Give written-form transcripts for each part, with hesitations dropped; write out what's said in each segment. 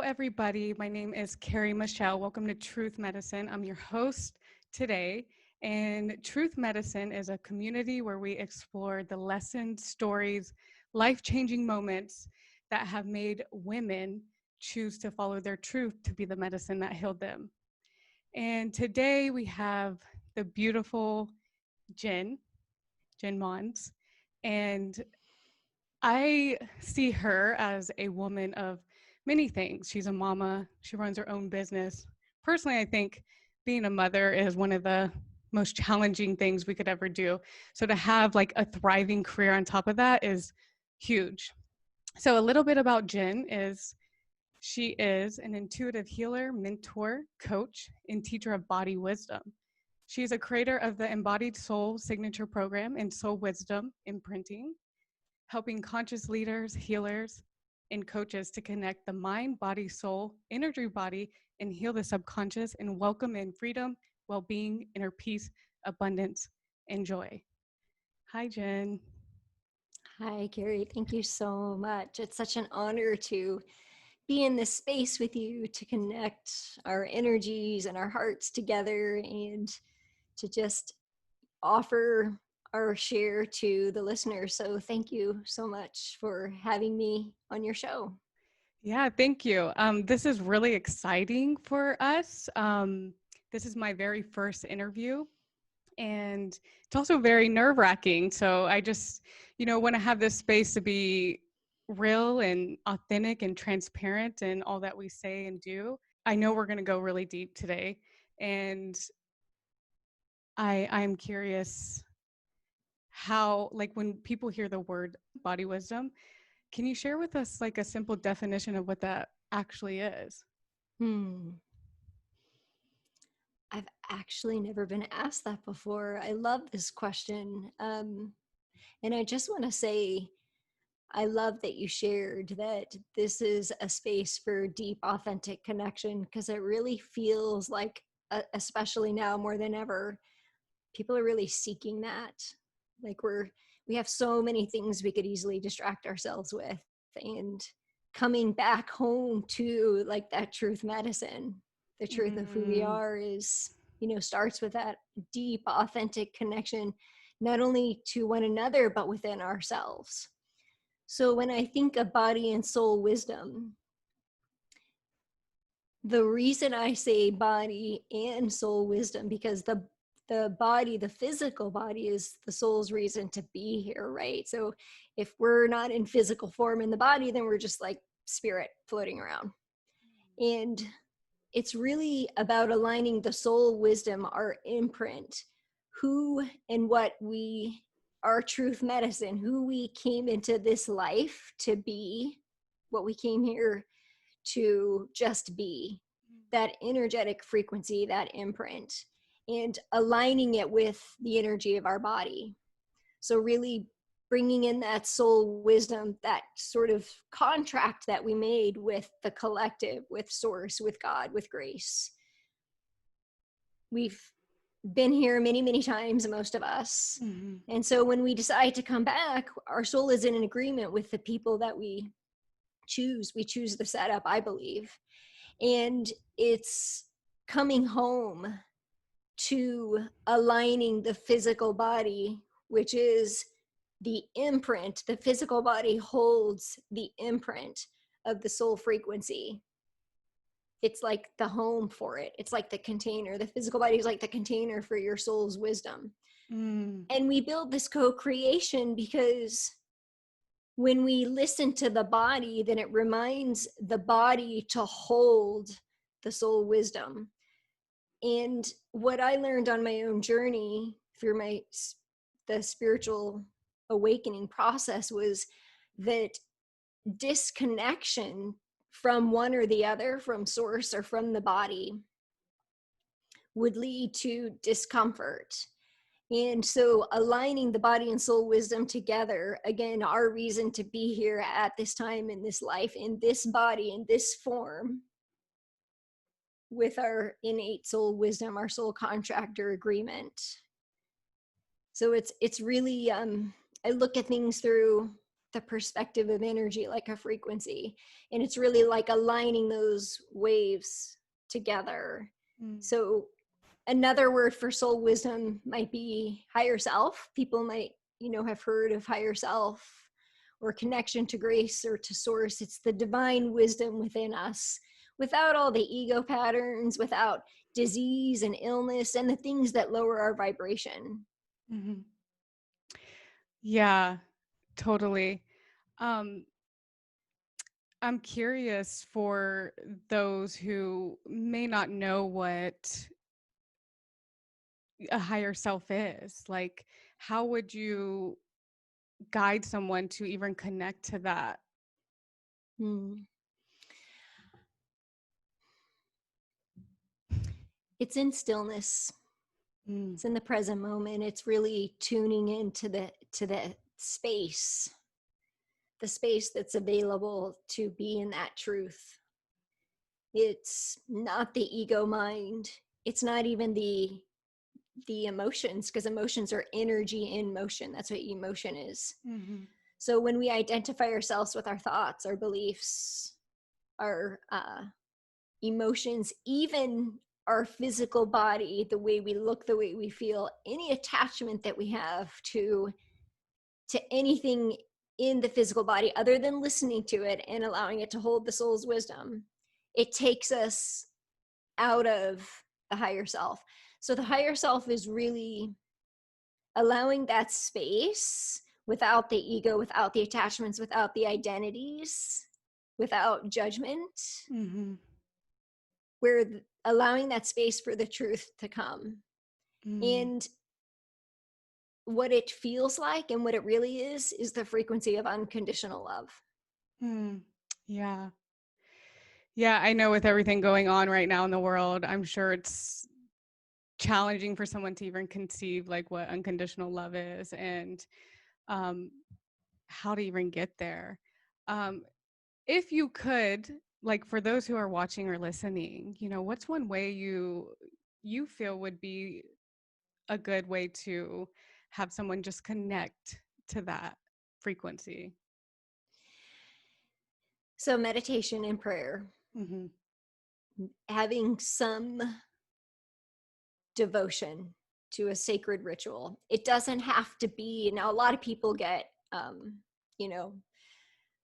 everybody. My name is Carrie Michelle. Welcome to Truth Medicine. I'm your host today. And Truth Medicine is a community where we explore the lessons, stories, life changing moments that have made women choose to follow their truth to be the medicine that healed them. And today we have the beautiful Jen Mons. And I see her as a woman of many things. She's a mama, she runs her own business. Personally, I think being a mother is one of the most challenging things we could ever do. So to have like a thriving career on top of that is huge. So a little bit about Jen is she is an intuitive healer, mentor, coach, and teacher of body wisdom. She's a creator of the Embodied Soul Signature Program and Soul Wisdom Imprinting, helping conscious leaders, healers, and coaches to connect the mind, body, soul, energy body, and heal the subconscious and welcome in freedom, well-being, inner peace, abundance, and joy. Hi, Jen. Hi, Carrie. Thank you so much. It's such an honor to be in this space with you to connect our energies and our hearts together and to just offer our share to the listeners. So, thank you so much for having me on your show. Yeah, thank you. This is really exciting for us. This is my very first interview, and it's also very nerve-wracking. So I just, want to have this space to be real and authentic and transparent in all that we say and do. I know we're going to go really deep today, and I'm curious how, like, when people hear the word body wisdom, can you share with us like a simple definition of what that actually is? Hmm. I've actually never been asked that before. I love this question. And I just want to say, I love that you shared that this is a space for deep, authentic connection because it really feels like, especially now more than ever, people are really seeking that. Like we have so many things we could easily distract ourselves with, and coming back home to like that truth medicine, the truth of who we Mm, are is, starts with that deep, authentic connection, not only to one another, but within ourselves. So when I think of body and soul wisdom, the reason I say body and soul wisdom, because the body, the physical body, is the soul's reason to be here, right? So if we're not in physical form in the body, then we're just like spirit floating around. And it's really about aligning the soul wisdom, our imprint, who and what we, our truth medicine, who we came into this life to be, what we came here to just be, that energetic frequency, that imprint, and aligning it with the energy of our body. So, really bringing in that soul wisdom, that sort of contract that we made with the collective, with source, with God, with grace. We've been here many, many times, most of us. mhm. And so when we decide to come back, our soul is in an agreement with the people that we choose. We choose the setup, I believe. And it's coming home to aligning the physical body, which is the imprint. The physical body holds the imprint of the soul frequency. It's like the home for it. It's like the container. The physical body is like the container for your soul's wisdom. Mm, And we build this co-creation because when we listen to the body, then it reminds the body to hold the soul wisdom. And what I learned on my own journey through the spiritual awakening process was that disconnection from one or the other, from source or from the body, would lead to discomfort. And so aligning the body and soul wisdom together, again, our reason to be here at this time in this life, in this body, in this form, with our innate soul wisdom, our soul contractor agreement. So it's really, I look at things through the perspective of energy like a frequency. And it's really like aligning those waves together. Mm. So another word for soul wisdom might be higher self. People might, have heard of higher self or connection to grace or to source. It's the divine wisdom within us, without all the ego patterns, without disease and illness and the things that lower our vibration. Mm-hmm. Yeah, totally. Um, I'm curious for those who may not know what a higher self is. Like, how would you guide someone to even connect to that? Hmm. It's in stillness. Mm. It's in the present moment. It's really tuning into the space, the space that's available to be in that truth. It's not the ego mind. It's not even the emotions, because emotions are energy in motion. That's what emotion is. Mm-hmm. So when we identify ourselves with our thoughts, our beliefs, our emotions, even our physical body, the way we look, the way we feel, any attachment that we have to anything in the physical body other than listening to it and allowing it to hold the soul's wisdom, it takes us out of the higher self. So the higher self is really allowing that space without the ego, without the attachments, without the identities, without judgment, Mm-hmm. we're allowing that space for the truth to come. Mm. And what it feels like and what it really is the frequency of unconditional love. Mm. Yeah. Yeah, I know with everything going on right now in the world, I'm sure it's challenging for someone to even conceive like what unconditional love is and um, how to even get there. Um, if you could, like for those who are watching or listening, what's one way you feel would be a good way to have someone just connect to that frequency? So meditation and prayer, Mm-hmm. having some devotion to a sacred ritual. It doesn't have to be, now a lot of people get you know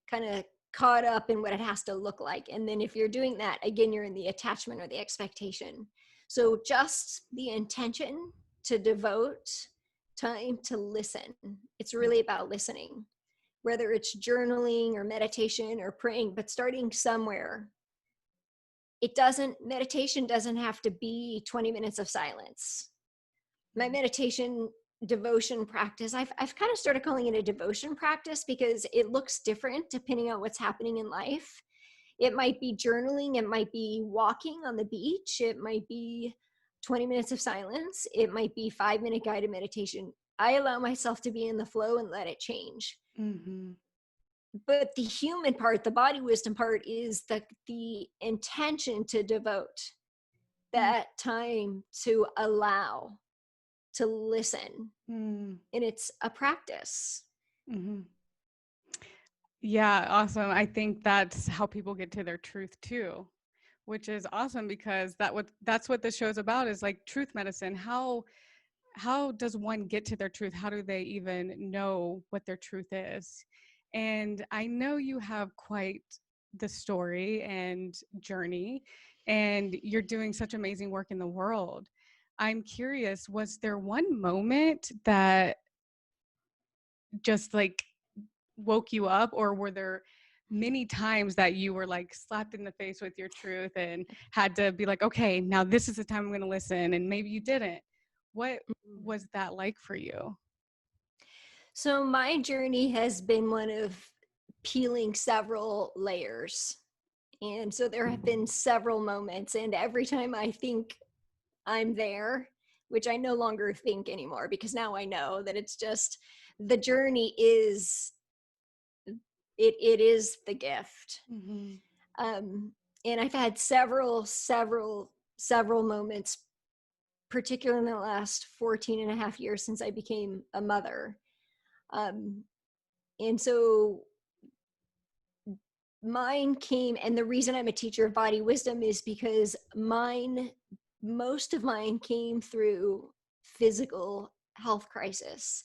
kind of caught up in what it has to look like, and then if you're doing that again, you're in the attachment or the expectation. So just the intention to devote time to listen. It's really about listening, whether it's journaling or meditation or praying, but starting somewhere. Meditation doesn't have to be 20 minutes of silence. My meditation devotion practice, I've kind of started calling it a devotion practice because it looks different depending on what's happening in life. It might be journaling, it might be walking on the beach, it might be 20 minutes of silence, it might be 5-minute guided meditation. I allow myself to be in the flow and let it change. Mm-hmm. But the human part, the body wisdom part, is the intention to devote that time to allow, to listen. Mm-hmm. And it's a practice. Mm-hmm. Yeah, awesome. I think that's how people get to their truth too, which is awesome because that's what this show is about, is like truth medicine. How does one get to their truth? How do they even know what their truth is? And I know you have quite the story and journey, and you're doing such amazing work in the world. I'm curious, was there one moment that just like woke you up, or were there many times that you were like slapped in the face with your truth and had to be like, okay, now this is the time I'm going to listen, and maybe you didn't? What was that like for you? So my journey has been one of peeling several layers. And so there have been several moments, and every time I think I'm there, which I no longer think anymore because now I know that it's just the journey is it is the gift. Mm-hmm. Um, and I've had several moments, particularly in the last 14 and a half years since I became a mother, um, And so mine came, and the reason I'm a teacher of body wisdom is because most of mine came through physical health crisis.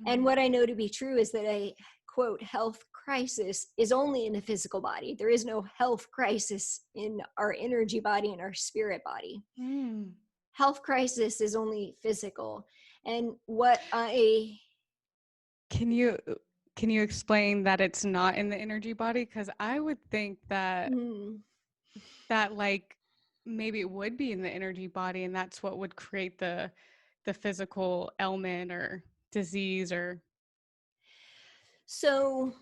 And Mm. what I know to be true is that a quote health crisis is only in the physical body. There is no health crisis in our energy body and our spirit body. Mm. Health crisis is only physical. And what I Can you explain that it's not in the energy body? Because I would think that mm, like maybe it would be in the energy body, and that's what would create the physical ailment or disease or. so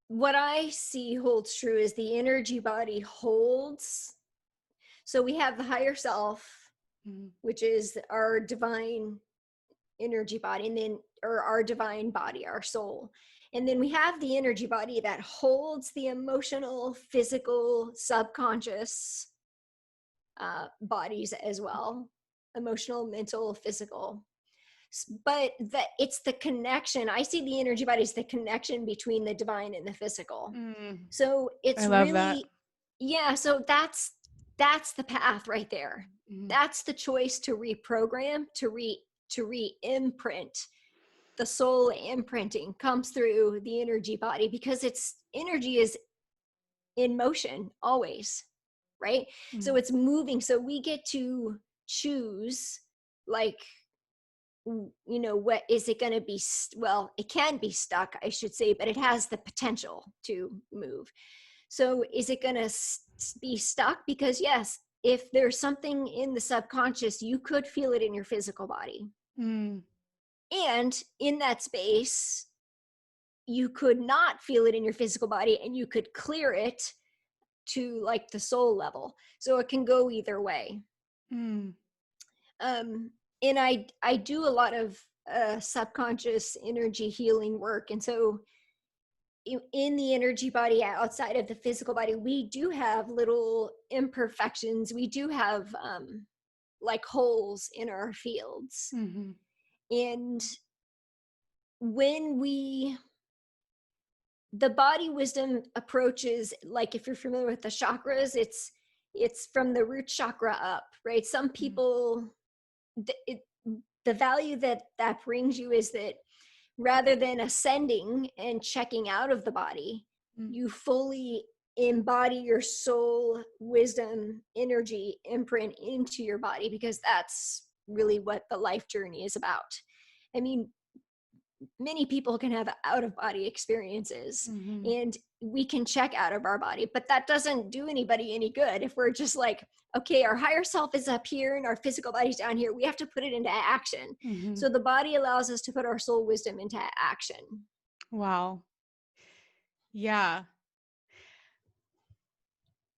what I see holds true is the energy body holds. So we have the higher self, Mm. which is our divine energy body, and then, or our divine body, our soul. And then we have the energy body that holds the emotional, physical, subconscious bodies as well, emotional, mental, physical. But that it's the connection. I see the energy body as the connection between the divine and the physical. Mm. So I it's love that. really, yeah, so that's the path right there. Mm. That's the choice to reprogram, to re-imprint. The soul imprinting comes through the energy body, because it's energy is in motion always, right? So Mm. it's moving. So we get to choose, like, what is it going to be? Well, it can be stuck, I should say, but it has the potential to move. So is it going to be stuck? Because yes, if there's something in the subconscious, you could feel it in your physical body. Mm. And in that space, you could not feel it in your physical body, and you could clear it to like the soul level. So it can go either way. Mm. um and I do a lot of subconscious energy healing work. And so in the energy body, outside of the physical body, we do have little imperfections. We do have like holes in our fields. Mhm. And when we the body wisdom approaches, like, if you're familiar with the chakras, it's from the root chakra up, right? Some Mm. people, the value that that brings you is that rather than ascending and checking out of the body, Mm. you fully embody your soul wisdom energy imprint into your body, because that's really what the life journey is about. I mean, many people can have out of body experiences, Mhm. and we can check out of our body, but that doesn't do anybody any good if we're just like, okay, our higher self is up here and our physical body's down here. We have to put it into action. Mhm. So the body allows us to put our soul wisdom into action. Wow. Yeah.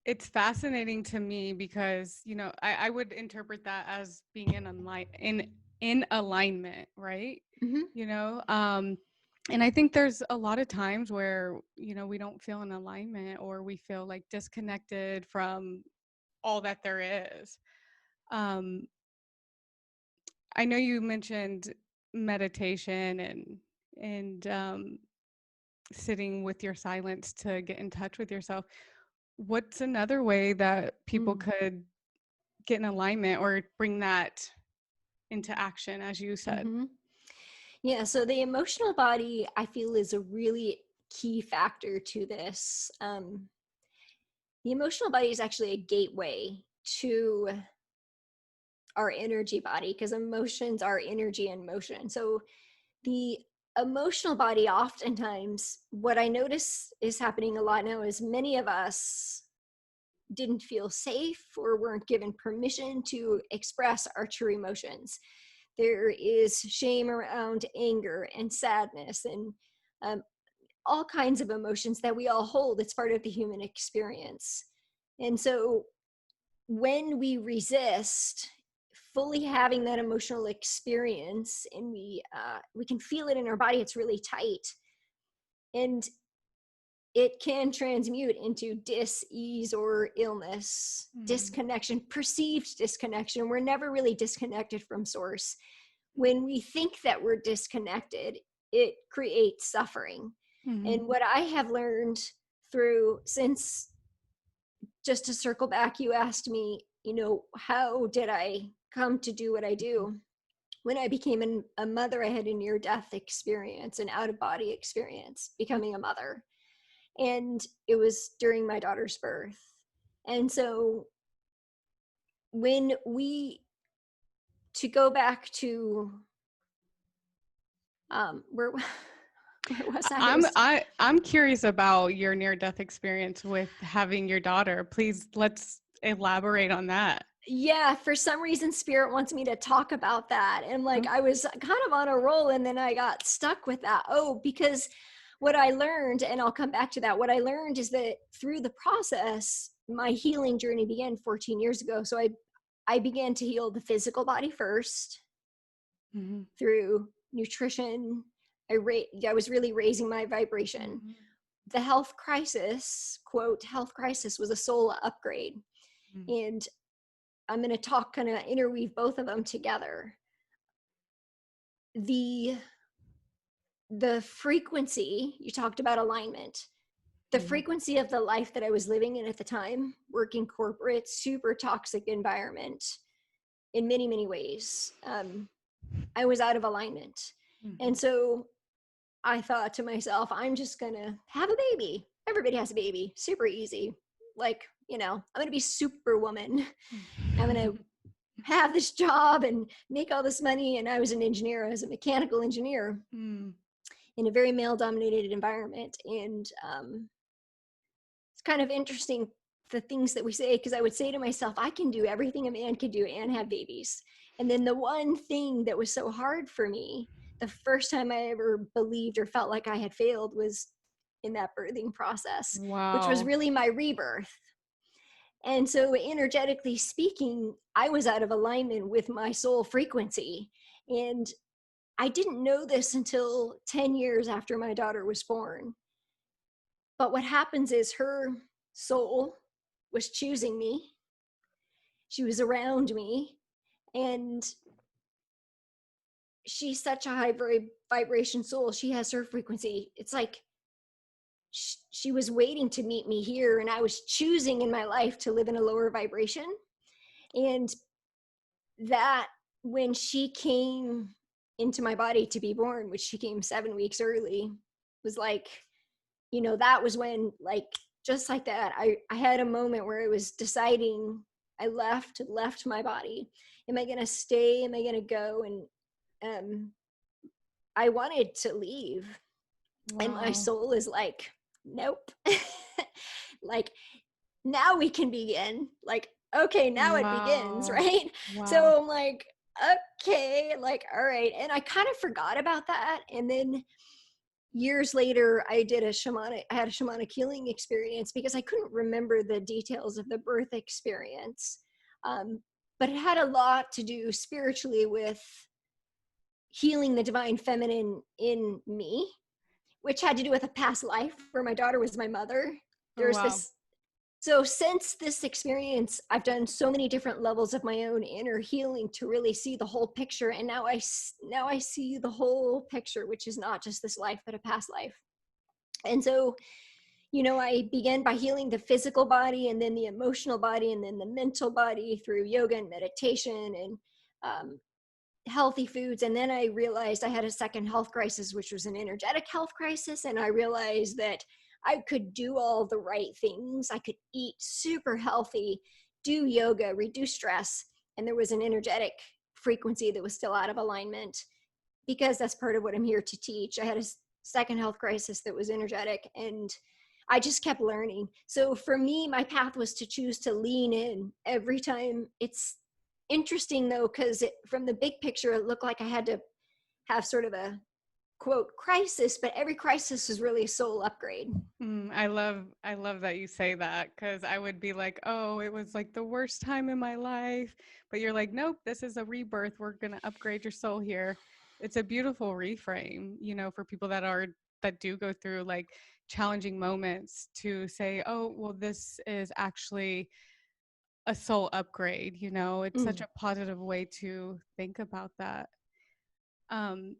It's fascinating to me because, I would interpret that as being in alignment, right? Mm-hmm. You know, um, and I think there's a lot of times where, we don't feel in alignment or we feel like disconnected from all that there is. Um, I know you mentioned meditation and sitting with your silence to get in touch with yourself. What's another way that people Mm. could get in alignment or bring that into action, as you said? Mm-hmm. Yeah, so the emotional body, I feel, is a really key factor to this. The emotional body is actually a gateway to our energy body, because emotions are energy in motion. So the emotional body, oftentimes, what I notice is happening a lot now is many of us didn't feel safe or weren't given permission to express our true emotions. There is shame around anger and sadness and um, all kinds of emotions that we all hold. It's part of the human experience. And so when we resist fully having that emotional experience, and we can feel it in our body, it's really tight, and it can transmute into dis-ease or illness, Mhm. disconnection, perceived disconnection. We're never really disconnected from source. When we think that we're disconnected, it creates suffering. Mm-hmm. And what I have learned through, since, just to circle back, you asked me, how did I come to do what I do? When I became a mother, I had a near death experience, an out of body experience, becoming a mother. And it was during my daughter's birth. And so when to go back to, where was I'm curious about your near death experience with having your daughter. Please, let's elaborate on that. Yeah, for some reason spirit wants me to talk about that, and like I was kind of on a roll and then I got stuck with that. Because what I learned, and I'll come back to that, what I learned is that through the process, my healing journey began 14 years ago. So I began to heal the physical body first, Mm-hmm. through nutrition. I was really raising my vibration. Mm-hmm. The health crisis, quote, health crisis, was a soul upgrade. Mm-hmm. And I'm going to talk, kind of interweave both of them together. The frequency, you talked about alignment. The Mm-hmm. frequency of the life that I was living in at the time, working corporate, super toxic environment in many, many ways, I was out of alignment. Mm-hmm. And so I thought to myself, I'm just going to have a baby. Everybody has a baby. Super easy. Like, I'm going to be superwoman. I'm going to have this job and make all this money. And I was an engineer. I was a mechanical engineer in a very male dominated environment. And it's kind of interesting, the things that we say, because I would say to myself, I can do everything a man can do and have babies. And then the one thing that was so hard for me, the first time I ever believed or felt like I had failed, was in that birthing process, which was Wow. really my rebirth. And so, energetically speaking, I was out of alignment with my soul frequency. And I didn't know this until 10 years after my daughter was born. But what happens is her soul was choosing me, she was around me, and she's such a high vibration soul. She has her frequency. It's like she was waiting to meet me here, and I was choosing in my life to live in a lower vibration. And that, when she came into my body to be born, which she came 7 weeks early, was like, that was when, like, just like that, I had a moment where I was deciding. I left my body. Am I going to stay? Am I going to go? And I wanted to leave. Wow. And my soul is like, nope. Like, now we can begin. Like, okay, now it begins, right? Wow. So I'm like, okay, like, all right. And I kind of forgot about that. And then years later, I had a shamanic healing experience, because I couldn't remember the details of the birth experience. But it had a lot to do spiritually with healing the divine feminine in me, which had to do with a past life where my daughter was my mother. There's Wow. this. So since this experience, I've done so many different levels of my own inner healing to really see the whole picture. And now I see the whole picture, which is not just this life, but a past life. And so, I began by healing the physical body, and then the emotional body, and then the mental body through yoga and meditation and healthy foods. And then I realized I had a second health crisis, which was an energetic health crisis. And I realized that I could do all the right things. I could eat super healthy, do yoga, reduce stress. And there was an energetic frequency that was still out of alignment, because that's part of what I'm here to teach. I had a second health crisis that was energetic, and I just kept learning. So for me, my path was to choose to lean in every time. It's interesting though, because from the big picture, it looked like I had to have sort of a quote crisis, but every crisis is really a soul upgrade. I love that you say that, because I would be like, oh, it was like the worst time in my life. But you're like, nope, this is a rebirth. We're going to upgrade your soul here. It's a beautiful reframe, for people that do go through like challenging moments, to say, oh, well, this is actually a soul upgrade. It's such a positive way to think about that. Um,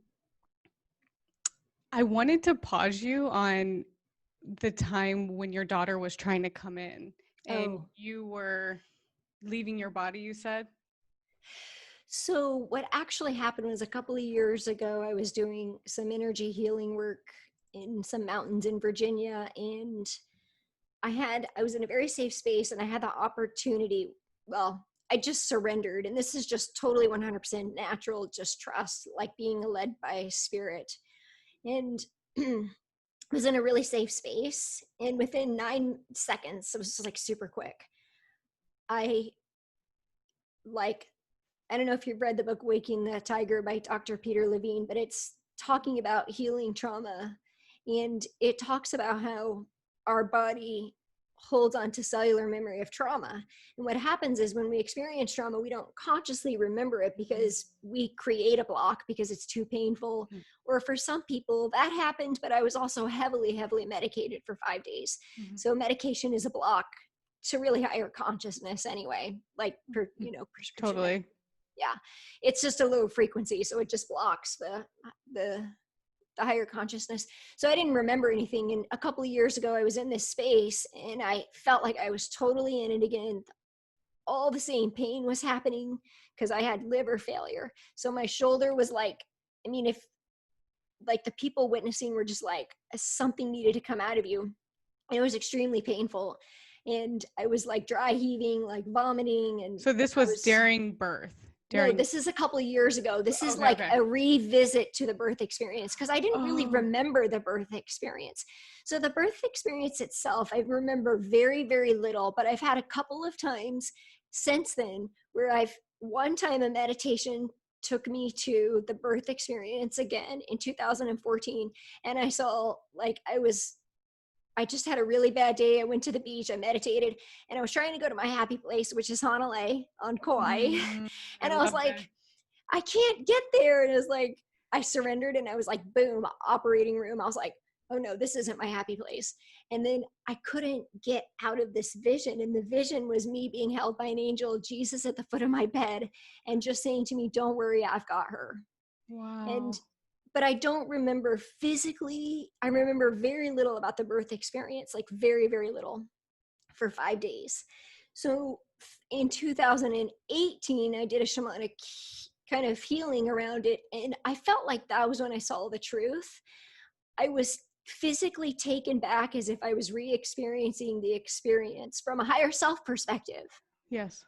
I wanted to pause you on the time when your daughter was trying to come in and Oh, you were leaving your body, you said? so what actually happened was a couple of years ago, I was doing some energy healing work in some mountains in Virginia, and I was in a very safe space, and I had the opportunity. Well, I just surrendered, and this is just totally 100% natural, just trust, like being led by spirit. And was in a really safe space, and within 9 seconds, it was just like super quick. I like I don't know if you've read the book Waking the Tiger by Dr. Peter Levine, but it's talking about healing trauma. And it talks about how our body holds on to cellular memory of trauma. And what happens is when we experience trauma, we don't consciously remember it because we create a block because it's too painful. Mhm. Or for some people, that happened, but I was also heavily, heavily medicated for 5 days. Mhm. So medication is a block to really higher consciousness anyway, like, prescription medication. Totally. Yeah, it's just a low frequency, so it just blocks the the higher consciousness. So I didn't remember anything, and a couple of years ago I was in this space and I felt like I was totally in it again. All the same pain was happening because I had liver failure, so my shoulder was like, I mean, if like the people witnessing were just like, something needed to come out of you. And it was extremely painful, and I was like dry heaving, like vomiting, and So this I was was during birth. no, During this is a couple of years ago. This is Okay, like okay. a revisit to the birth experience because I didn't really Oh, remember the birth experience. So the birth experience itself, I remember very, very little, but I've had a couple of times since then where one time a meditation took me to the birth experience again in 2014. And I saw, like, I just had a really bad day. I went to the beach, I meditated, and I was trying to go to my happy place, which is Honolulu on Kauai. I And I was love like, that. I can't get there. And it was like, I surrendered, and I was like, boom, operating room. I was like, oh no, this isn't my happy place. And then I couldn't get out of this vision. And the vision was me being held by an angel, Jesus at the foot of my bed, and just saying to me, don't worry, I've got her. And Wow. but I don't remember physically. I remember very little about the birth experience, like very, very little for 5 days. So in 2018, I did a shamanic kind of healing around it. And I felt like that was when I saw the truth. I was physically taken back as if I was re-experiencing the experience from a higher self perspective, Yes.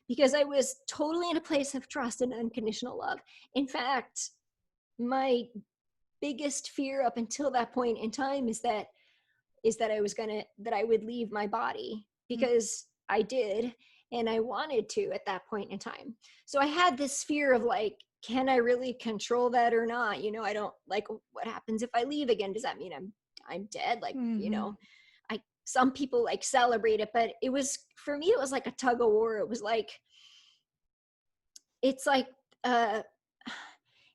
because I was totally in a place of trust and unconditional love. In fact, my biggest fear up until that point in time is that I would leave my body, Mm. because I did, and I wanted to at that point in time. So I had this fear of like, can I really control that or not? I don't like, what happens if I leave again? Does that mean I'm dead? Like, Mhm. I some people like celebrate it, but it was, for me, it was like a tug of war. It was like, it's like, uh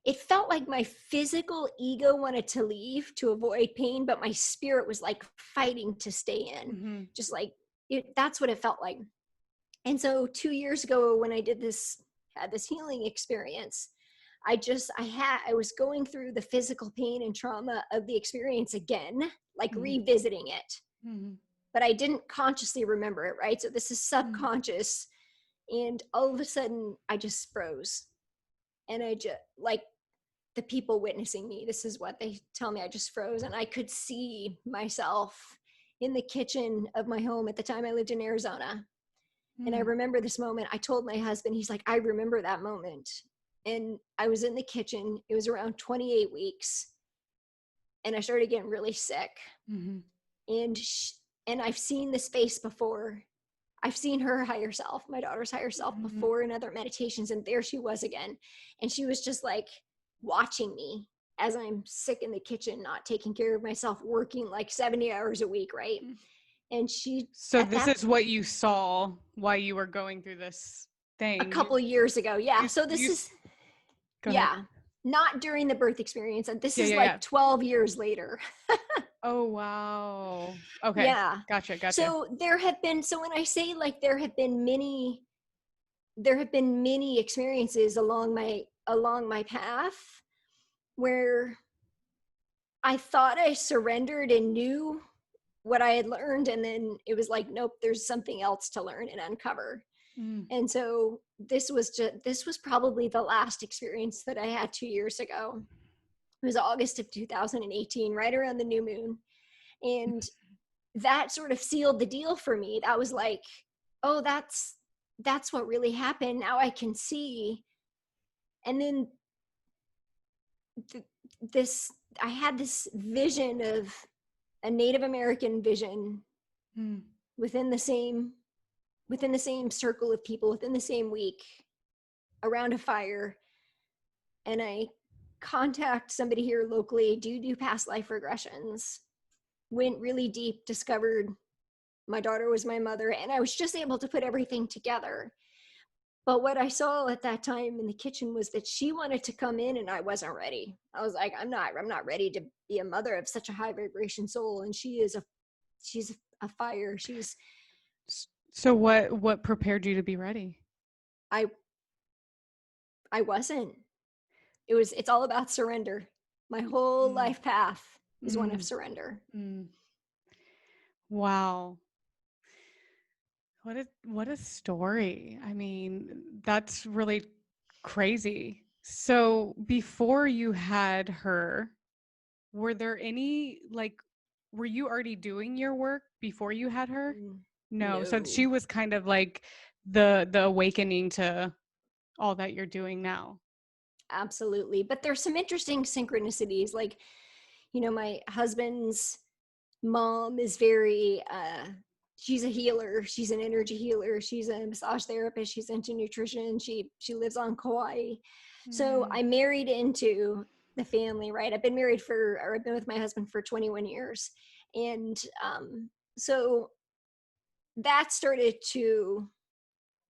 it felt like my physical ego wanted to leave to avoid pain, but my spirit was like fighting to stay in. Mhm. Just like that's what it felt like. And so 2 years ago, when I had this healing experience, I was going through the physical pain and trauma of the experience again, like Mhm. revisiting it, Mhm. but I didn't consciously remember it, right? So this is Mhm. subconscious. And all of a sudden I just froze, and I just like, the people witnessing me, this is what they tell me, I just froze, and I could see myself in the kitchen of my home. At the time, I lived in Arizona. And I Mm. remember this moment. I told my husband, he's like, I remember that moment. And I was in the kitchen. It was around 28 weeks. And I started getting really sick. Mhm. And and I've seen this face before. I've seen her higher self, my daughter's higher self, Mhm. before in other meditations, and there she was again. And she was just like watching me as I'm sick in the kitchen, not taking care of myself, working like 70 hours a week, right? Mm. And she, So at this that, is what you saw while you were going through this a thing. couple years ago, yeah. You So you this is, go ahead. yeah, not during the birth experience. And this Yeah, is yeah, yeah. like 12 years later. Oh, wow. Okay. Yeah. Gotcha, gotcha. So when I say like there have been many experiences along my path where I thought I surrendered and knew what I had learned. And then it was like, nope, there's something else to learn and uncover. Mm. And so this was probably the last experience that I had 2 years ago. It was August of 2018, right around the new moon. And that sort of sealed the deal for me. That was like, oh, that's what really happened. Now I can see. And then th- this, I had this vision of a Native American vision Mm. within the same circle of people within the same week around a fire. And I contact somebody here locally, do past life regressions, went really deep, discovered my daughter was my mother, and I was just able to put everything together. But what I saw at that time in the kitchen was that she wanted to come in and I wasn't ready. I was like, I'm not ready to be a mother of such a high vibration soul. And she's a fire. So what prepared you to be ready? I I wasn't. It's all about surrender. My whole Mm. life path is one of Mm. surrender. Mm. Wow. What a story. I mean, that's really crazy. So before you had her, were there any like were you already doing your work before you had her? No. So No, she was kind of like the awakening to all that you're doing now. absolutely. But there's some interesting synchronicities. Like, my husband's mom is very she's a healer, she's an energy healer, she's a massage therapist, she's into nutrition, she lives on Kauai. So Mm. I married into the family, right? I've been with my husband for 21 years. And so that started to,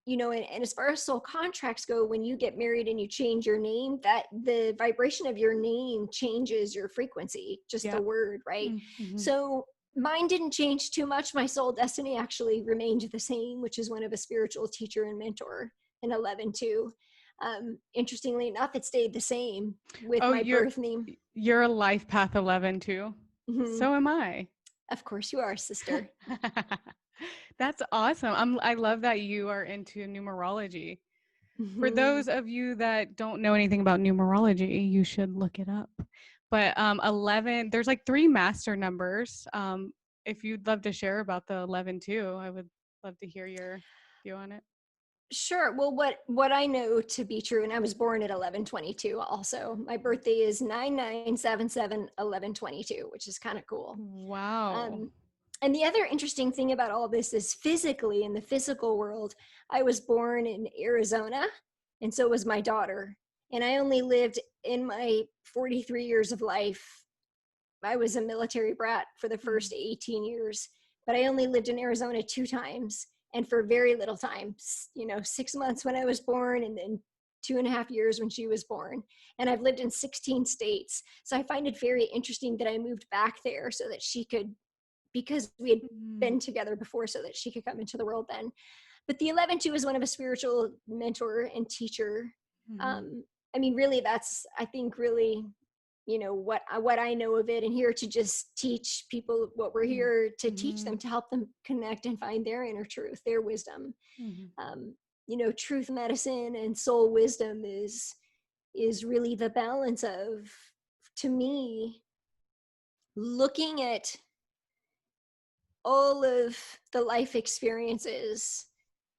and as far as soul contracts go, when you get married and you change your name, that the vibration of your name changes your frequency, just the Yep. word, right? Mm-hmm. So mine didn't change too much. My soul destiny actually remained the same, which is one of a spiritual teacher and mentor in 11-2. Interestingly enough, it stayed the same with Oh, my birth name. you're a life path 11 too. Mhm. So am I. Of course you are, sister. That's awesome. I love that you are into numerology. For Mhm. those of you that don't know anything about numerology, you should look it up. But 11, there's like three master numbers. If you'd love to share about the 11 too, I would love to hear your view on it. Sure. Well, what I know to be true, and I was born at 11/22 also. My birthday is 9977/11/22, which is kind of cool. Wow. Um, and the other interesting thing about all this is physically, in the physical world, I was born in Arizona, and so was my daughter. And I only lived in my 43 years of life. I was a military brat for the Mm. first 18 years, but I only lived in Arizona 2 times and for very little time, 6 months when I was born and then 2.5 years when she was born. And I've lived in 16 states. So I find it very interesting that I moved back there so that she could, because we had Mm. been together before, so that she could come into the world then. But the 11-2 is one of a spiritual mentor and teacher. Mm-hmm. um, I mean, really, that's, I think, really, what I know of it, and here to just teach people what we're here to teach Mm-hmm. them, to help them connect and find their inner truth, their wisdom. Mm-hmm. um, Truth medicine and soul wisdom is really the balance of, to me, looking at all of the life experiences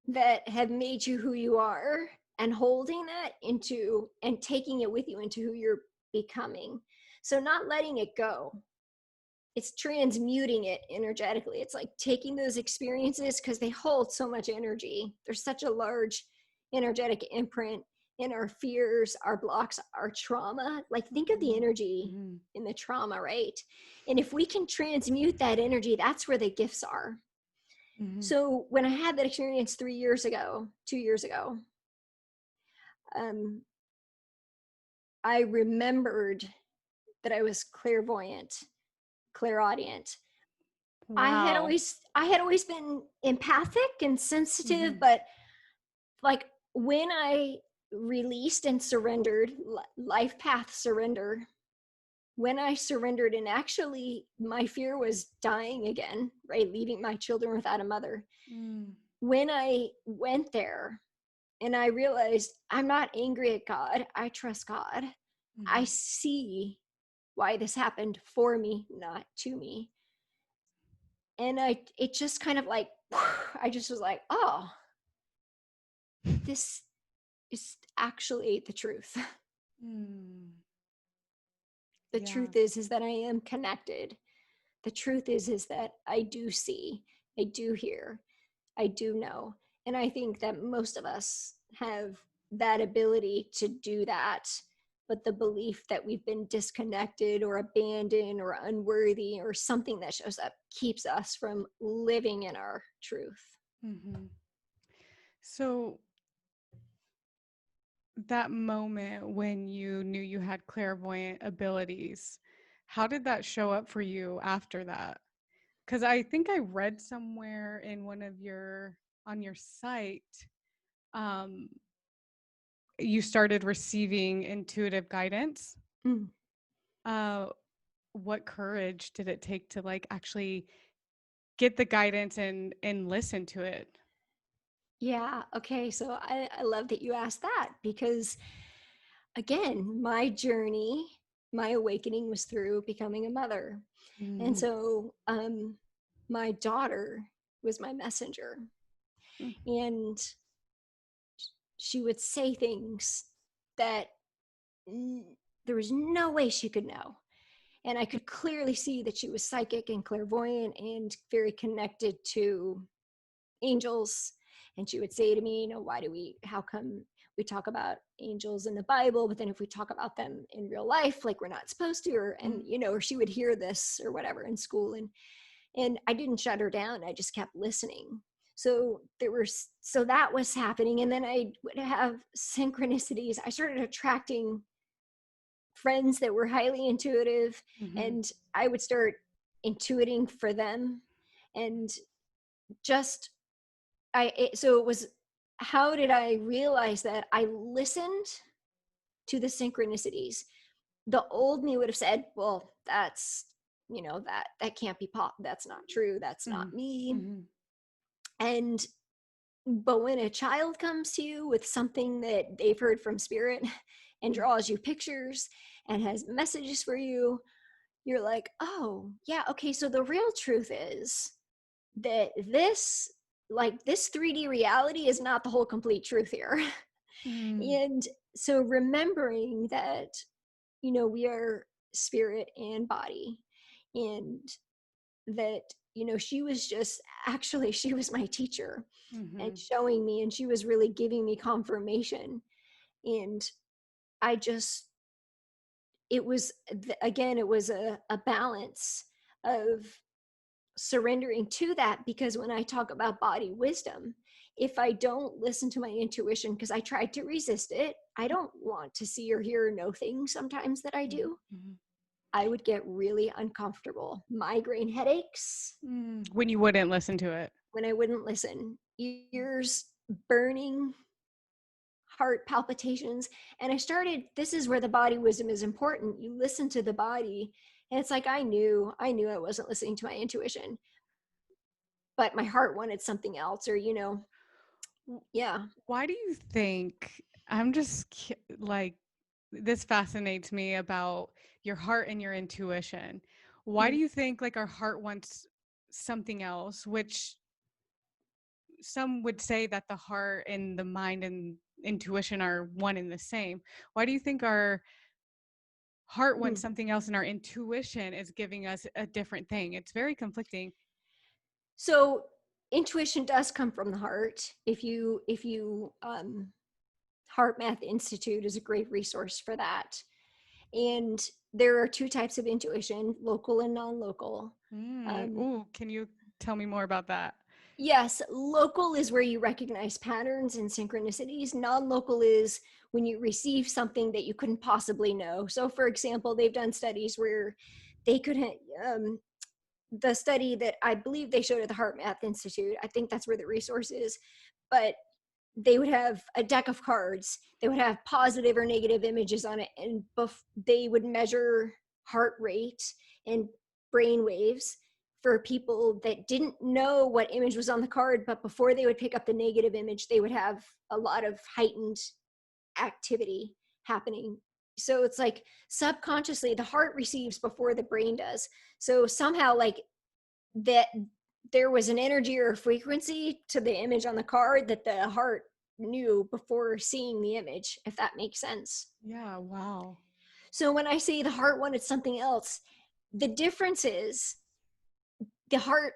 that have made you who you are, and holding that into and taking it with you into who you're becoming. So not letting it go, it's transmuting it energetically. It's like taking those experiences, because they hold so much energy. There's such a large energetic imprint in our fears, our blocks, our trauma. Like, think of the energy Mm-hmm. in the trauma, right? And if we can transmute that energy, that's where the gifts are. Mm-hmm. So when I had that experience 2 years ago, um, I remembered that I was clairvoyant, clairaudient. Wow. I had always been empathic and sensitive, Mm-hmm. but like, when I released and surrendered, life path surrender, when I surrendered, and actually my fear was dying again, right? Leaving my children without a mother. Mm. When I went there and I realized I'm not angry at God, I trust God. I Mhm. see why this happened for me, not to me. And it just kind of like, I just was like, oh, this is actually the truth. Mm. The Yeah. truth is that I am connected. The truth is that I do see, I do hear, I do know. And I think that most of us have that ability to do that. But the belief that we've been disconnected or abandoned or unworthy or something that shows up keeps us from living in our truth. Mhm. So that moment when you knew you had clairvoyant abilities, how did that show up for you after that? Because I think I read somewhere in one of your on your site, um, you started receiving intuitive guidance. Mm. Uh, what courage did it take to like actually get the guidance and listen to it? Yeah. Okay. So I love that you asked that because, again, my journey, my awakening was through becoming a mother. And Mm, so my daughter was my messenger. mm, And she would say things that there was no way she could know. And I could clearly see that she was psychic and clairvoyant and very connected to angels. And she would say to me, how come we talk about angels in the Bible, but then if we talk about them in real life, like we're not supposed to, mm, or she would hear this or whatever in school. And I didn't shut her down. I just kept listening. So that was happening. And then I would have synchronicities. I started attracting friends that were highly intuitive, mhm, and I would start intuiting for them. And just so it was, how did I realize that? I listened to the synchronicities. The old me would have said, well, that's, that can't be that's not true, that's not mhm, me. mhm, And but when a child comes to you with something that they've heard from spirit and mm, draws you pictures and has messages for you, you're like, oh yeah, okay, so the real truth is that this 3D reality is not the whole complete truth here. mm, And so remembering that, we are spirit and body, and that, she was just, actually, she was my teacher and mhm, showing me, and she was really giving me confirmation. And I just, it was, again, it was a balance of surrendering to that, because when I talk about body wisdom, if I don't listen to my intuition, because I tried to resist it, I don't want to see or hear or know things sometimes that I mhm, do, mhm. I would get really uncomfortable. Migraine headaches When you wouldn't listen to it. when I wouldn't listen, ears burning, heart palpitations. And this is where the body wisdom is important. You listen to the body. And it's like, I knew I wasn't listening to my intuition, but my heart wanted something else, or, W- yeah. Why do you think I'm just like this fascinates me about your heart and your intuition. Why do Mm. you think like our heart wants something else, which some would say that the heart and the mind and intuition are one and the same. Why do you think our heart wants Mm. something else and our intuition is giving us a different thing? It's very conflicting. So intuition does come from the heart. If you Heart Math Institute is a great resource for that. And there are two types of intuition: local and non-local. Um, Ooh, can you tell me more about that? yes, local is where you recognize patterns and synchronicities. Non-local is when you receive something that you couldn't possibly know. So, for example, they've done studies where they could the study that I believe they showed at the Heart Math Institute, I think that's where the resource is, but they would have a deck of cards. They would have positive or negative images on it, and they would measure heart rate and brain waves for people that didn't know what image was on the card, but before they would pick up the negative image, they would have a lot of heightened activity happening. So it's like subconsciously the heart receives before the brain does. So somehow like that there was an energy or frequency to the image on the card that the heart knew before seeing the image, if that makes sense. Yeah, wow. So when I say the heart wanted something else, the difference is the heart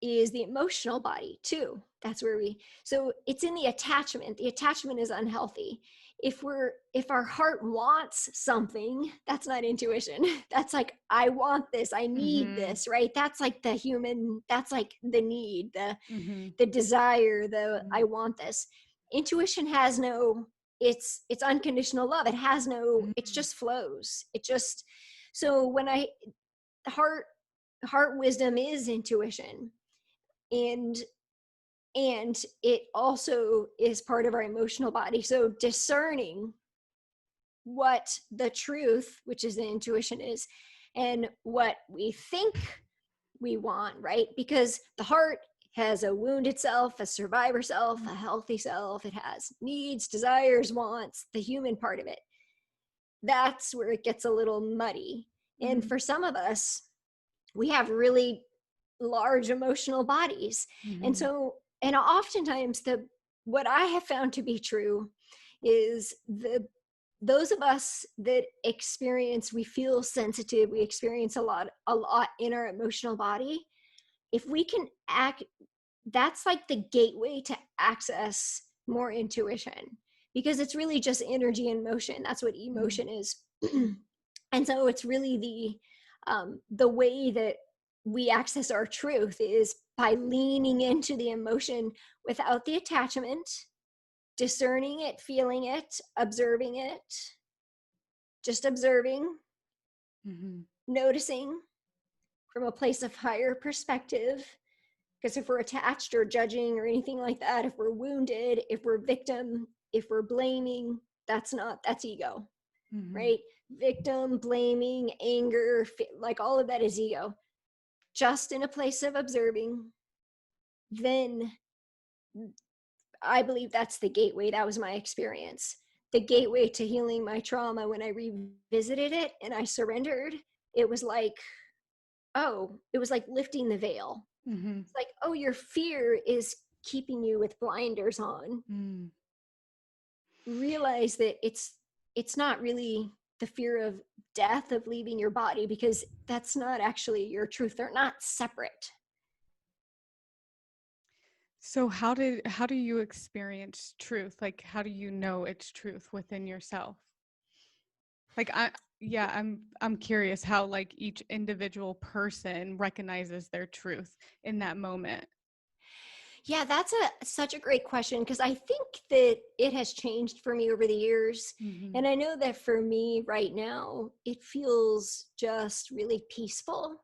is the emotional body too. That's where so it's in the attachment. The attachment is unhealthy. If our heart wants something, that's not intuition. That's like, I want this, I need this, right? That's like the human, that's like the need, the desire, the I want this. Intuition has no, it's unconditional love. It has no, it just flows. It just, so when heart wisdom is intuition, and it also is part of our emotional body. So discerning what the truth, which is the intuition, is, and what we think we want, right? Because the heart has a wounded self, a survivor self, a healthy self. It has needs, desires, wants, the human part of it. That's where it gets a little muddy. And for some of us, we have really large emotional bodies. And so, and oftentimes what I have found to be true is those of us that experience, we feel sensitive, we experience a lot in our emotional body. If we can that's like the gateway to access more intuition, because it's really just energy and motion. That's what emotion is. And so it's really the way that we access our truth is by leaning into the emotion without the attachment, discerning it, feeling it, observing it, just observing, noticing from a place of higher perspective. Because if we're attached or judging or anything like that, if we're wounded, if we're victim, if we're blaming, that's ego, right? Victim, blaming, anger, like all of that is ego. Just in a place of observing, then I believe that's the gateway. That was my experience. The gateway to healing my trauma, when I revisited it and I surrendered, it was like, oh, it was like lifting the veil. It's like, oh, your fear is keeping you with blinders on. Realize that it's not really the fear of death, of leaving your body, because that's not actually your truth. They're not separate. So how do you experience truth? Like, how do you know it's truth within yourself? Like, I'm curious how like each individual person recognizes their truth in that moment. Yeah, that's such a great question, because I think that it has changed for me over the years. And I know that for me right now, it feels just really peaceful.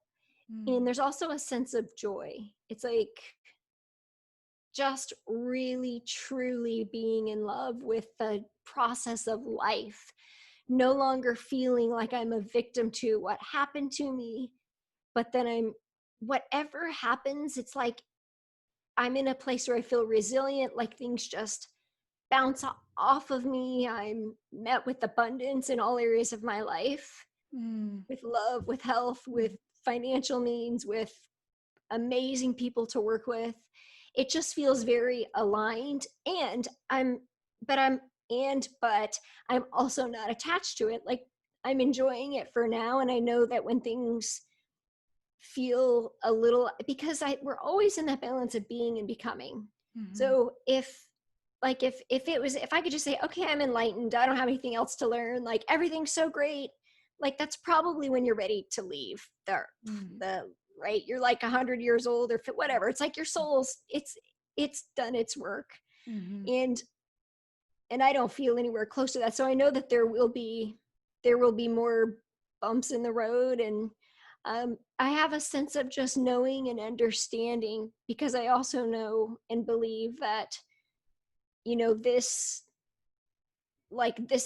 And there's also a sense of joy. It's like just really, truly being in love with the process of life, no longer feeling like I'm a victim to what happened to me, but then whatever happens, it's like I'm in a place where I feel resilient, like things just bounce off of me. I'm met with abundance in all areas of my life, with love, with health, with financial means, with amazing people to work with. It just feels very aligned. And but I'm also not attached to it. Like, I'm enjoying it for now. And I know that when things feel a little, because we're always in that balance of being and becoming. So if I could just say, okay, I'm enlightened, I don't have anything else to learn, like everything's so great, like that's probably when you're ready to leave the right, you're like 100 years old or whatever. It's like your soul's it's done its work. And I don't feel anywhere close to that. So I know that there will be more bumps in the road. And I have a sense of just knowing and understanding, because I also know and believe that, this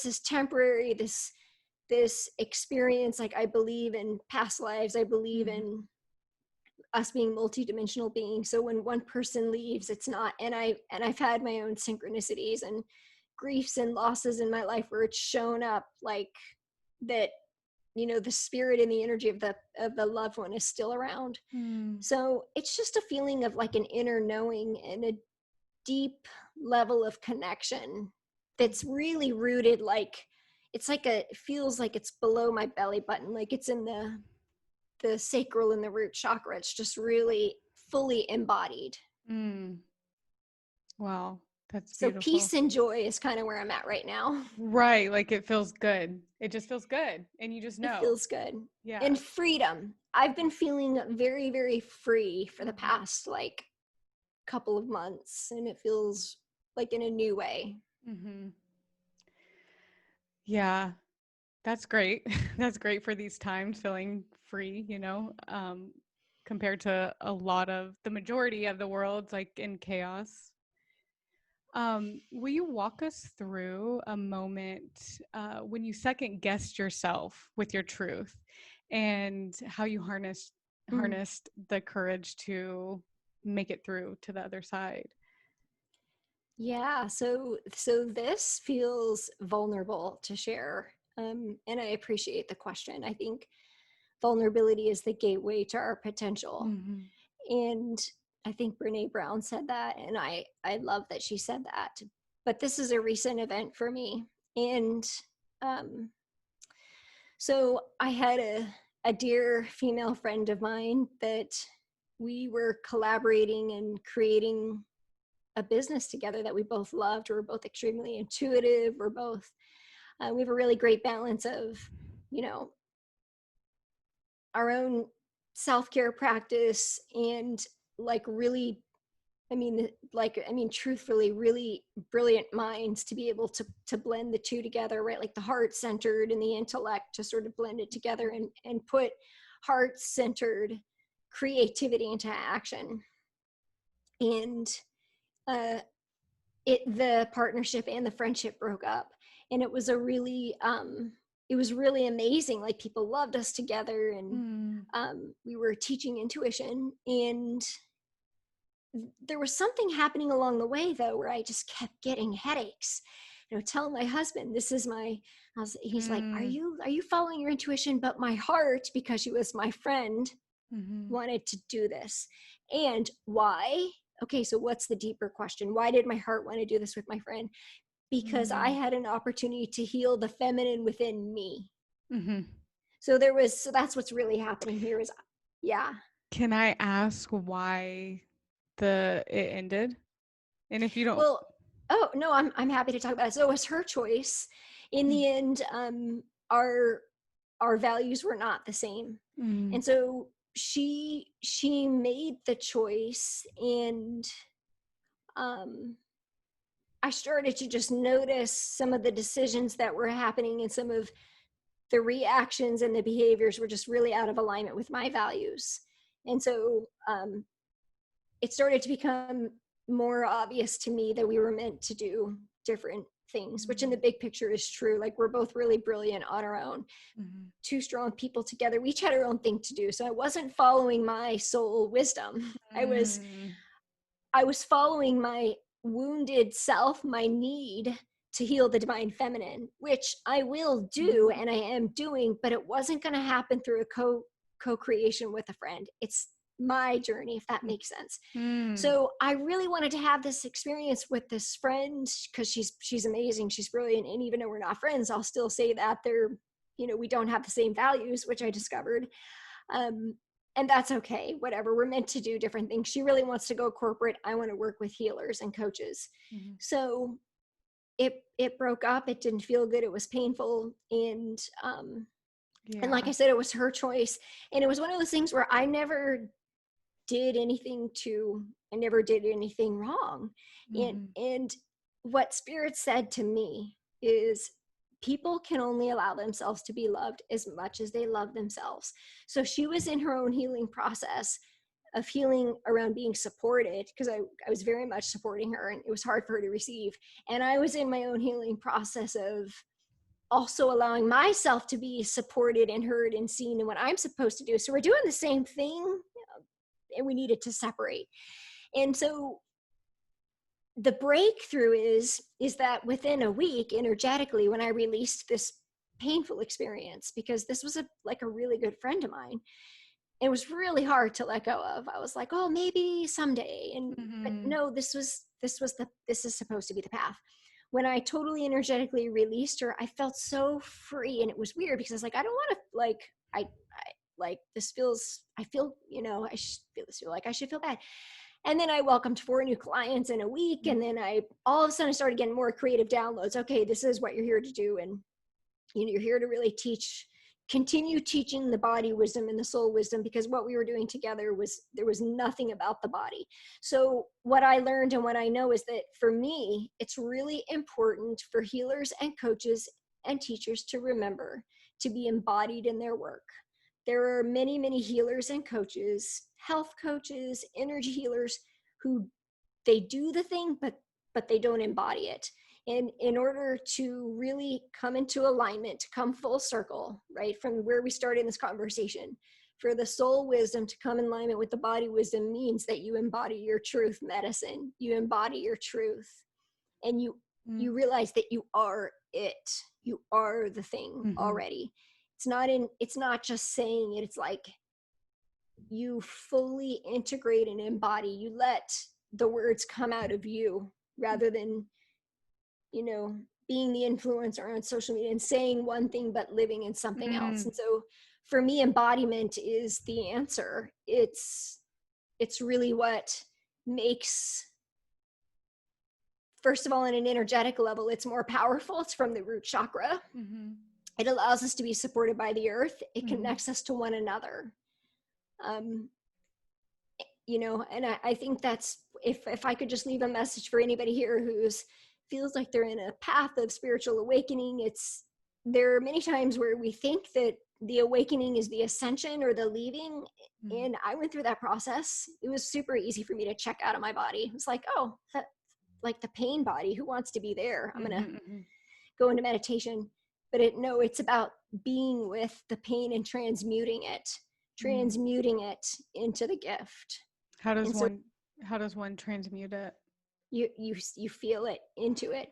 is temporary. this experience. Like, I believe in past lives. I believe Mm-hmm. in us being multidimensional beings. So when one person leaves, it's not, and I've had my own synchronicities and griefs and losses in my life where it's shown up like that, you know, the spirit and the energy of the loved one is still around. Mm. So it's just a feeling of like an inner knowing and a deep level of connection that's really rooted, like it's like it feels like it's below my belly button, like it's in the sacral and the root chakra. It's just really fully embodied. Mm. Wow, that's So beautiful. peace and joy is kind of where I'm at right now. Right, like it feels good. It just feels good, and you just It know. feels good. Yeah. And freedom. I've been feeling very, very free for the Mm-hmm. past like couple of months, and it feels like in a new way. Mm-hmm. Yeah, that's great. That's great for these times, feeling free, compared to a lot of the majority of the world, like in chaos. Will you walk us through a moment when you second guessed yourself with your truth and how you Mm. harnessed the courage to make it through to the other side? Yeah, so this feels vulnerable to share, and I appreciate the question. I think vulnerability is the gateway to our potential, Mm-hmm. and I think Brene Brown said that, and I love that she said that. But this is a recent event for me, and um, so I had a dear female friend of mine that we were collaborating and creating a business together that we both loved. We were both extremely intuitive. We're both, we have a really great balance of, you know, our own self-care practice and like really, truthfully, really brilliant minds to be able to blend the two together, right? Like the heart centered and the intellect to sort of blend it together and put heart centered creativity into action. And uh, the partnership and the friendship broke up, and it was really amazing. Like, people loved us together, and Mm. we were teaching intuition, and there was something happening along the way though where I just kept getting headaches, you know, telling my husband, this is my, he's like, Mm. are you following your intuition? But my heart, because she was my friend, Mm-hmm. wanted to do this. And why? Okay, so what's the deeper question? Why did my heart want to do this with my friend? Because I Mm. had an opportunity to heal the feminine within me. Mm-hmm. So that's what's really happening here is, yeah. Can I ask why it ended? And if you don't. Well, oh no, I'm happy to talk about it. So it was her choice. In the end, our our values were not the same. Mm-hmm. And so she made the choice, and um I started to just notice some of the decisions that were happening, and some of the reactions and the behaviors were just really out of alignment with my values. And so it started to become more obvious to me that we were meant to do different things, which in the big picture is true. Like, we're both really brilliant on our own, Mm-hmm. two strong people together. We each had our own thing to do. So I wasn't following my soul wisdom. Mm-hmm. I was following my wounded self, my need to heal the divine feminine, which I will do and I am doing, but it wasn't going to happen through a co-creation with a friend. It's my journey, if that makes sense. Mm-hmm. So I really wanted to have this experience with this friend because she's amazing, she's brilliant, and even though we're not friends, I'll still say that they're, you know, we don't have the same values, which I discovered. Um, and that's okay, whatever. We're meant to do different things. She really wants to go corporate. I want to work with healers and coaches. Mm-hmm. So it broke up. It didn't feel good. It was painful. And like Yeah. I said, it was her choice. And it was one of those things where I never did anything wrong. Mm-hmm. And what Spirit said to me is, people can only allow themselves to be loved as much as they love themselves. So she was in her own healing process of healing around being supported, because I was very much supporting her, and it was hard for her to receive. And I was in my own healing process of also allowing myself to be supported and heard and seen in what I'm supposed to do. So we're doing the same thing, and we needed to separate. And so the breakthrough is that within a week, energetically, when I released this painful experience, because this was like a really good friend of mine, it was really hard to let go of. I was like, oh, maybe someday. And but Mm-hmm. no, this is supposed to be the path. When I totally energetically released her, I felt so free. And it was weird because I was like, I don't want to I like this feels, I feel, I should feel this, feel like I should feel bad. And then I welcomed 4 new clients in a week. And then I all of a sudden I started getting more creative downloads. Okay, this is what you're here to do. And you're here to really continue teaching the body wisdom and the soul wisdom, because what we were doing together was, there was nothing about the body. So what I learned and what I know is that for me, it's really important for healers and coaches and teachers to remember to be embodied in their work. There are many, many healers and coaches, health coaches, energy healers, who they do the thing, but they don't embody it. And in order to really come into alignment, to come full circle, right, from where we started in this conversation, for the soul wisdom to come in alignment with the body wisdom means that you embody your truth medicine. You embody your truth, and you realize that you are it. You are the thing Mm-hmm. already. It's not just saying it. It's like you fully integrate and embody. You let the words come out of you rather than, being the influencer on social media and saying one thing but living in something else. Mm-hmm. And so for me, embodiment is the answer. It's really what makes, first of all, on an energetic level, it's more powerful. It's from the root chakra. Mm-hmm. It allows us to be supported by the earth. It Mm-hmm. connects us to one another. um, and I think that's, if I could just leave a message for anybody here who's feels like they're in a path of spiritual awakening, it's, there are many times where we think that the awakening is the ascension or the leaving. Mm-hmm. And I went through that process. It was super easy for me to check out of my body. It was like, oh, that, like the pain body, who wants to be there? I'm gonna Mm-hmm. go into meditation. But no, it's about being with the pain and transmuting it into the gift. How does And so one transmute it? you feel it into it.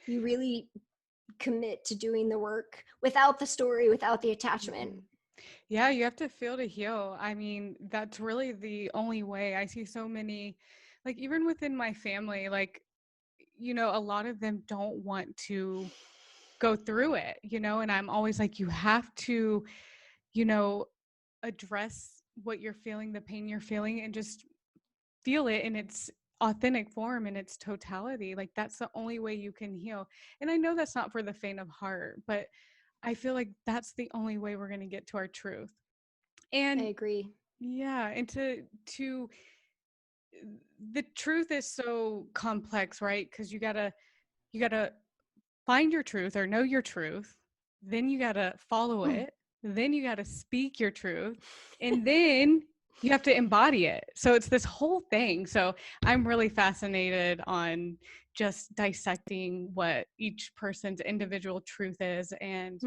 You really commit to doing the work without the story, without the attachment. Mm-hmm. Yeah, you have to feel to heal. I mean, that's really the only way. I see so many, like even within my family, like, a lot of them don't want to go through it, and I'm always like, you have to, you know, address what you're feeling, the pain you're feeling, and just feel it in its authentic form, in its totality. Like that's the only way you can heal. And I know that's not for the faint of heart, but I feel like that's the only way we're going to get to our truth. I And agree. yeah, and to the truth is so complex, right? Because you gotta find your truth or know your truth, then you gotta follow it, then you gotta speak your truth, and then you have to embody it. So it's this whole thing. So I'm really fascinated on just dissecting what each person's individual truth is and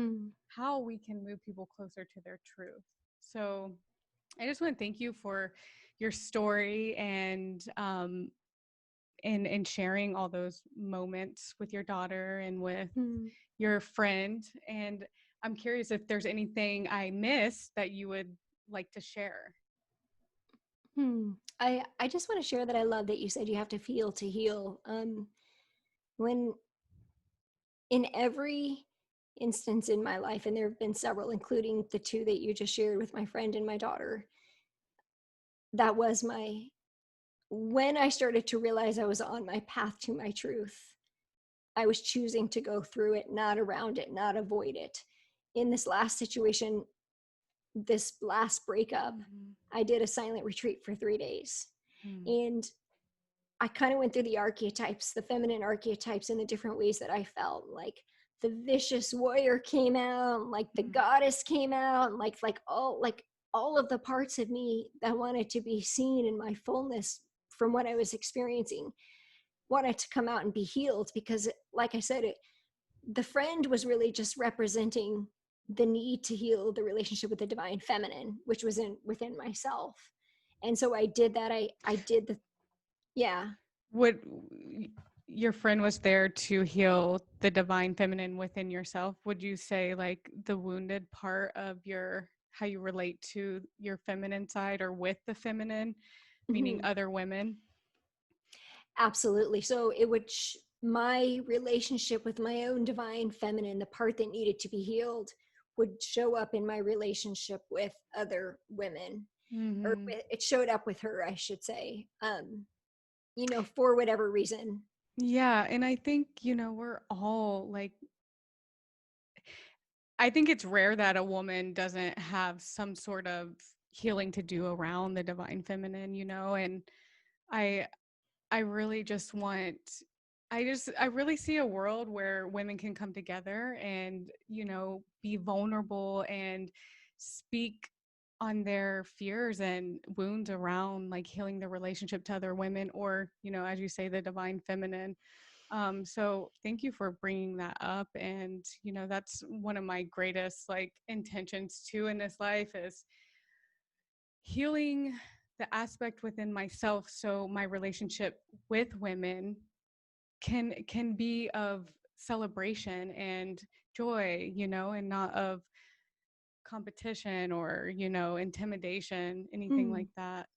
how we can move people closer to their truth. So I just want to thank you for your story and sharing all those moments with your daughter and with your friend. And I'm curious if there's anything I missed that you would like to share. I just want to share that I love that you said you have to feel to heal. When in every instance in my life, and there have been several, including the two that you just shared with my friend and my daughter, that was when I started to realize I was on my path to my truth, I was choosing to go through it, not around it, not avoid it. In this last situation, this last breakup, I did a silent retreat for 3 days. And I kind of went through the archetypes, the feminine archetypes, in the different ways that I felt. Like the vicious warrior came out, like the goddess came out, like all of the parts of me that wanted to be seen in my fullness from what I was experiencing wanted to come out and be healed, because like I said, the friend was really just representing the need to heal the relationship with the divine feminine, which was within myself. And so I did that. I did the, yeah. What your friend was there to heal the divine feminine within yourself? Would you say like the wounded part of your how you relate to your feminine side or with the feminine, meaning Mhm. other women? Absolutely. So it would, my relationship with my own divine feminine, the part that needed to be healed, would show up in my relationship with other women, or Mm-hmm. it showed up with her, I should say, for whatever reason. Yeah, and I think, we're all like I think it's rare that a woman doesn't have some sort of healing to do around the divine feminine, and I I really just want I really see a world where women can come together and, be vulnerable and speak on their fears and wounds around like healing the relationship to other women or, as you say, the divine feminine. So thank you for bringing that up. And, that's one of my greatest like intentions too in this life is healing the aspect within myself so my relationship with women can be of celebration and joy, and not of competition or, intimidation, anything Mm. like that.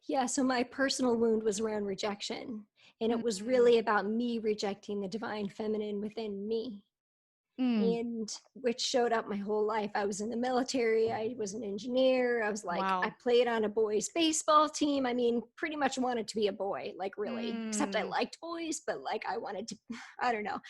Yeah, so my personal wound was around rejection, and it was Mm, really about me rejecting the divine feminine within me, mm, and which showed up my whole life. I was in the military, I was an engineer, I was like, I wow. played on a boys baseball team. I mean, pretty much wanted to be a boy, like really, except I Mm, liked boys, but like I wanted to, I don't know.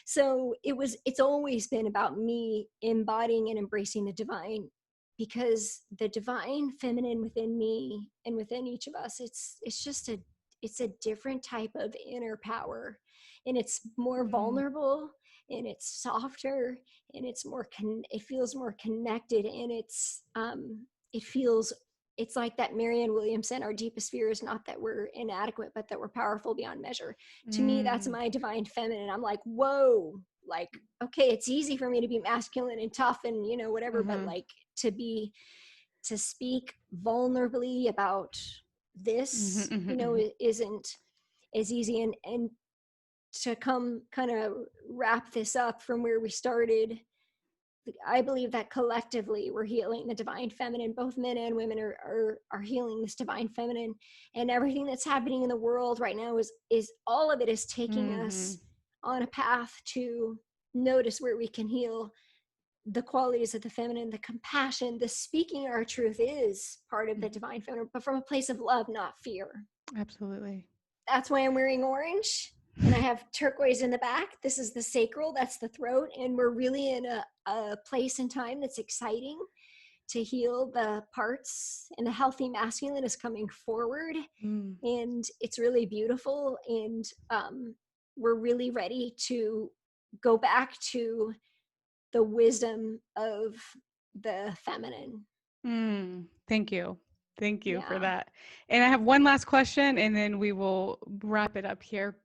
So it's always been about me embodying and embracing the divine, because the divine feminine within me and within each of us, it's a different type of inner power, and it's more mm, vulnerable, and it's softer, and it's more it feels more connected, and it feels, it's like that Marianne Williamson, our deepest fear is not that we're inadequate, but that we're powerful beyond measure. To me, that's mm, my divine feminine. I'm like, whoa, like, okay, it's easy for me to be masculine and tough and whatever, but mm-hmm, like to speak vulnerably about mm-hmm, this, mm-hmm, mm-hmm. it isn't as easy. And to come kind of wrap this up from where we started, I believe that collectively we're healing the divine feminine. Both men and women are healing this divine feminine, and everything that's happening in the world right now is all of it is taking Mm-hmm. us on a path to notice where we can heal the qualities of the feminine. The compassion, the speaking our truth is part of the Mm-hmm. divine feminine, but from a place of love, not fear. Absolutely. That's why I'm wearing orange, and I have turquoise in the back. This is the sacral, that's the throat. And we're really in a place and time that's exciting to heal the parts, and the healthy masculine is coming forward. Mm, And it's really beautiful. And we're really ready to go back to the wisdom of the feminine. thank you. Thank you for Yeah. that. And I have one last question and then we will wrap it up here.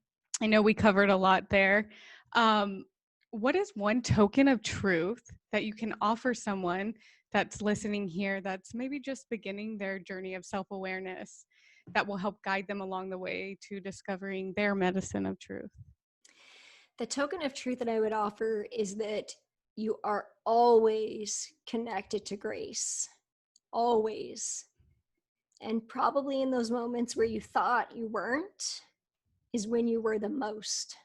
I know we covered a lot there. Um, what is one token of truth that you can offer someone that's listening here that's maybe just beginning their journey of self awareness that will help guide them along the way to discovering their medicine of truth? The token of truth that I would offer is that you are always connected to grace, always. And probably in those moments where you thought you weren't is when you were the most.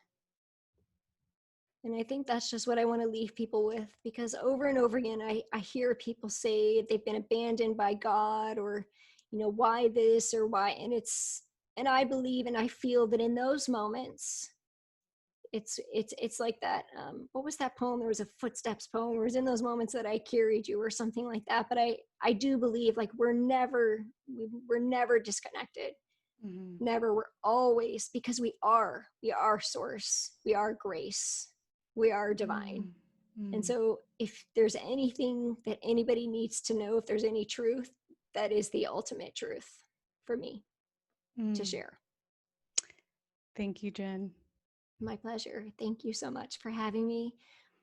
And I think that's just what I want to leave people with, because over and over again, I hear people say they've been abandoned by God, or, why this or why. And I believe and I feel that in those moments, it's like that. What was that poem? There was a Footsteps poem. It was in those moments that I carried you, or something like that. But I do believe like we're never disconnected. Mm-hmm. Never. We're always, because we are source. We are grace. We are divine. And Mm-hmm. so if there's anything that anybody needs to know, if there's any truth, that is the ultimate truth for me to Mm. share. Thank you, Jen. My pleasure. Thank you so much for having me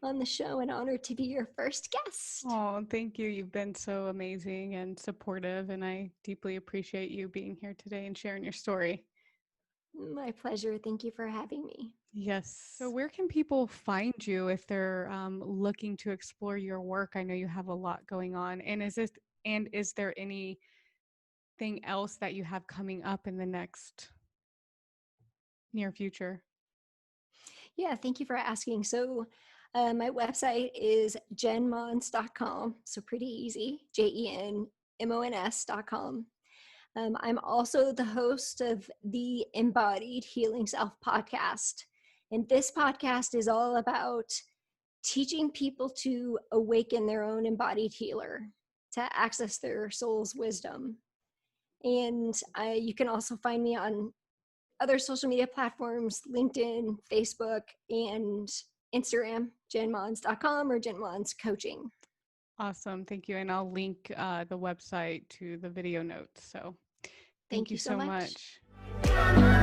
on the show, and honored to be your first guest. Oh, thank you. You've been so amazing and supportive, and I deeply appreciate you being here today and sharing your story. My pleasure. Thank you for having me. Yes. So, where can people find you if they're looking to explore your work? I know you have a lot going on, and is there anything else that you have coming up in the next near future? Yeah, thank you for asking. So, my website is jenmons.com. So, pretty easy, JenMons.com. I'm also the host of the Embodied Healing Self podcast. And this podcast is all about teaching people to awaken their own embodied healer, to access their soul's wisdom. And you can also find me on other social media platforms, LinkedIn, Facebook, and Instagram, jenmons.com or Jen Coaching. Awesome. Thank you. And I'll link the website to the video notes. So, thank Thank you you so so much. much.